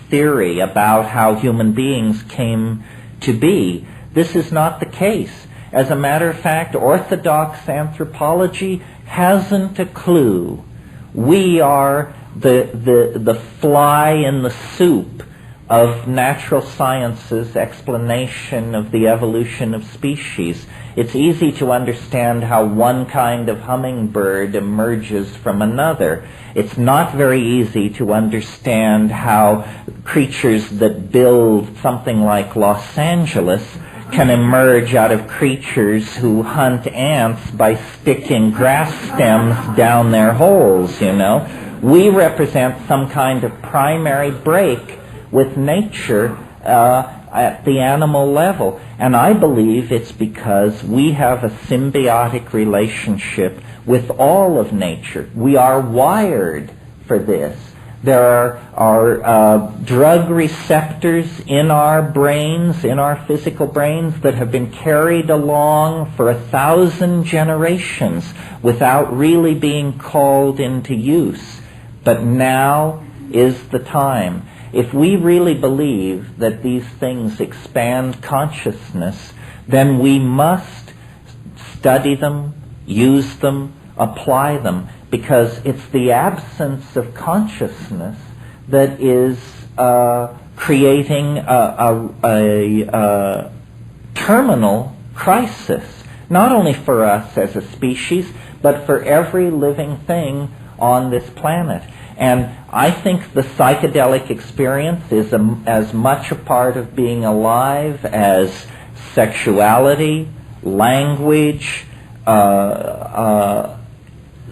theory about how human beings came to be. This is not the case. As a matter of fact, orthodox anthropology hasn't a clue. We are the fly in the soup of natural science's explanation of the evolution of species. It's easy to understand how one kind of hummingbird emerges from another. It's not very easy to understand how creatures that build something like Los Angeles can emerge out of creatures who hunt ants by sticking grass stems down their holes, you know. We represent some kind of primary break with nature at the animal level. And I believe it's because we have a symbiotic relationship with all of nature. We are wired for this. There are drug receptors in our brains, in our physical brains, that have been carried along for 1,000 generations without really being called into use. But now is the time. If we really believe that these things expand consciousness, then we must study them, use them, apply them, because it's the absence of consciousness that is creating a terminal crisis, not only for us as a species, but for every living thing on this planet. And I think the psychedelic experience is as much a part of being alive as sexuality, language,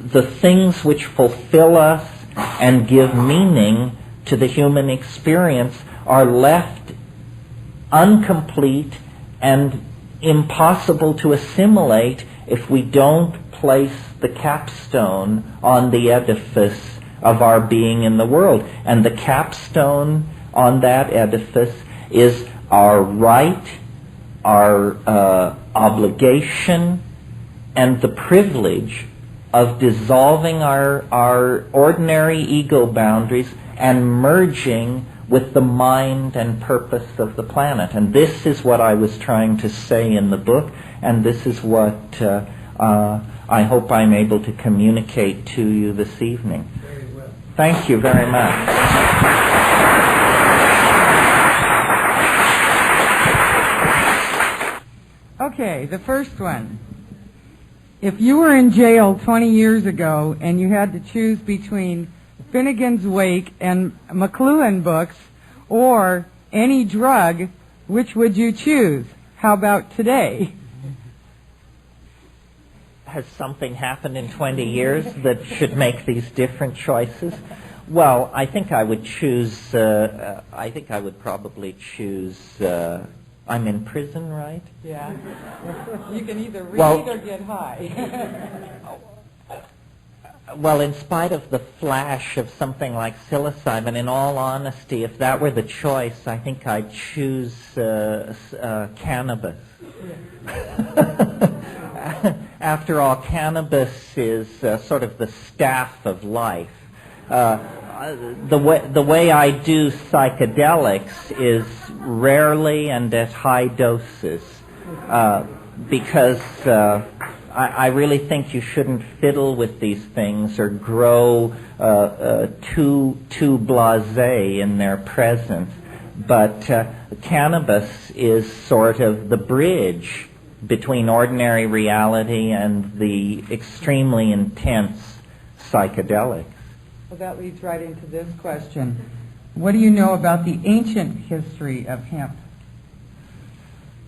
the things which fulfill us and give meaning to the human experience are left incomplete and impossible to assimilate if we don't place the capstone on the edifice of our being in the world. And the capstone on that edifice is our right, our obligation, and the privilege of dissolving our ordinary ego boundaries and merging with the mind and purpose of the planet. And this is what I was trying to say in the book, and this is what I hope I'm able to communicate to you this evening. Very well. Thank you very much. Okay, the first one. If you were in jail 20 years ago and you had to choose between Finnegan's Wake and McLuhan books or any drug, which would you choose? How about today? Has something happened in 20 years that should make these different choices? Well, I think I would choose, I think I would probably choose, I'm in prison, right? Yeah. You can either read or get high. Well, in spite of the flash of something like psilocybin, in all honesty, if that were the choice, I think I'd choose cannabis. After all, cannabis is sort of the staff of life. The way I do psychedelics is rarely and at high doses, because I really think you shouldn't fiddle with these things or grow too blasé in their presence. But cannabis is sort of the bridge between ordinary reality and the extremely intense psychedelics. Well, that leads right into this question. What do you know about the ancient history of hemp?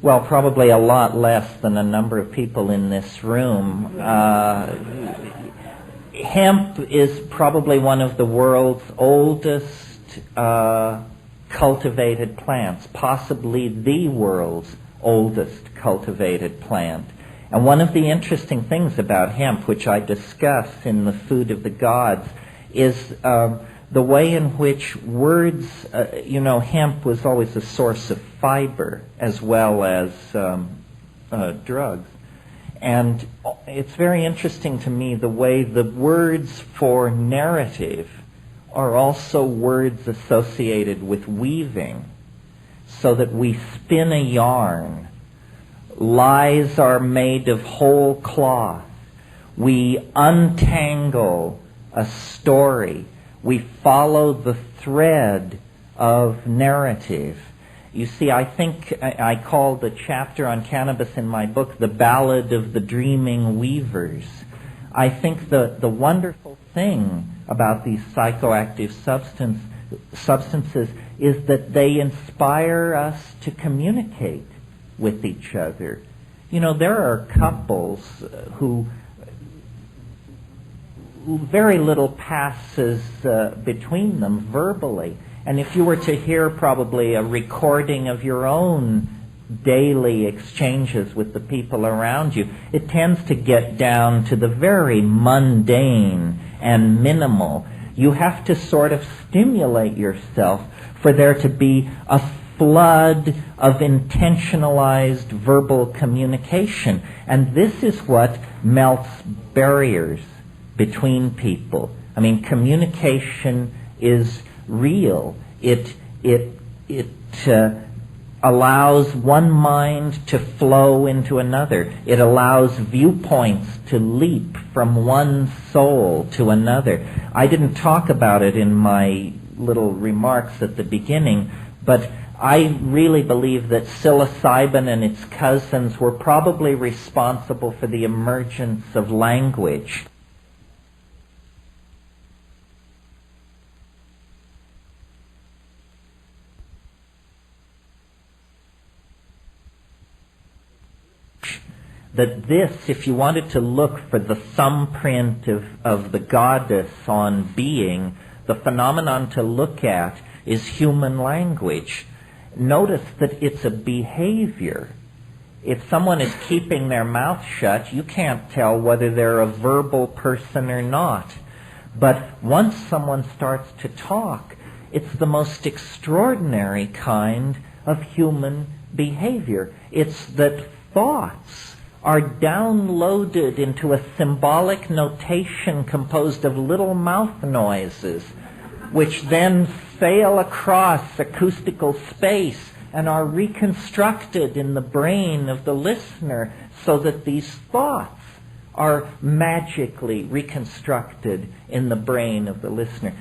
Well, probably a lot less than a number of people in this room. Hemp is probably one of the world's oldest cultivated plants, possibly the world's oldest cultivated plant. And one of the interesting things about hemp, which I discuss in The Food of the Gods, is the way in which words, hemp was always a source of fiber as well as drugs. And it's very interesting to me the way the words for narrative are also words associated with weaving, so that we spin a yarn. Lies are made of whole cloth. We untangle a story. We follow the thread of narrative. You see, I think I called the chapter on cannabis in my book The Ballad of the Dreaming Weavers. I think the wonderful thing about these psychoactive substances is that they inspire us to communicate with each other. You know, there are couples who very little passes between them verbally. And if you were to hear probably a recording of your own daily exchanges with the people around you, it tends to get down to the very mundane and minimal. You have to sort of stimulate yourself for there to be a flood of intentionalized verbal communication. And this is what melts barriers between people. I mean, communication is real. It allows one mind to flow into another. It allows viewpoints to leap from one soul to another. I didn't talk about it in my little remarks at the beginning, but I really believe that psilocybin and its cousins were probably responsible for the emergence of language. That this, if you wanted to look for the thumbprint of the goddess on being, the phenomenon to look at is human language. Notice that it's a behavior. If someone is keeping their mouth shut, you can't tell whether they're a verbal person or not. But once someone starts to talk, it's the most extraordinary kind of human behavior. It's that thoughts are downloaded into a symbolic notation composed of little mouth noises, which then sail across acoustical space and are reconstructed in the brain of the listener, so that these thoughts are magically reconstructed in the brain of the listener.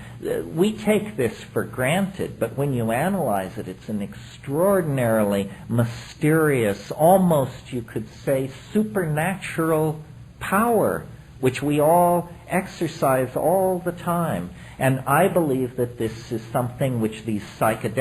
We take this for granted, but when you analyze it, it's an extraordinarily mysterious, almost you could say supernatural power, which we all exercise all the time. And I believe that this is something which these psychedelics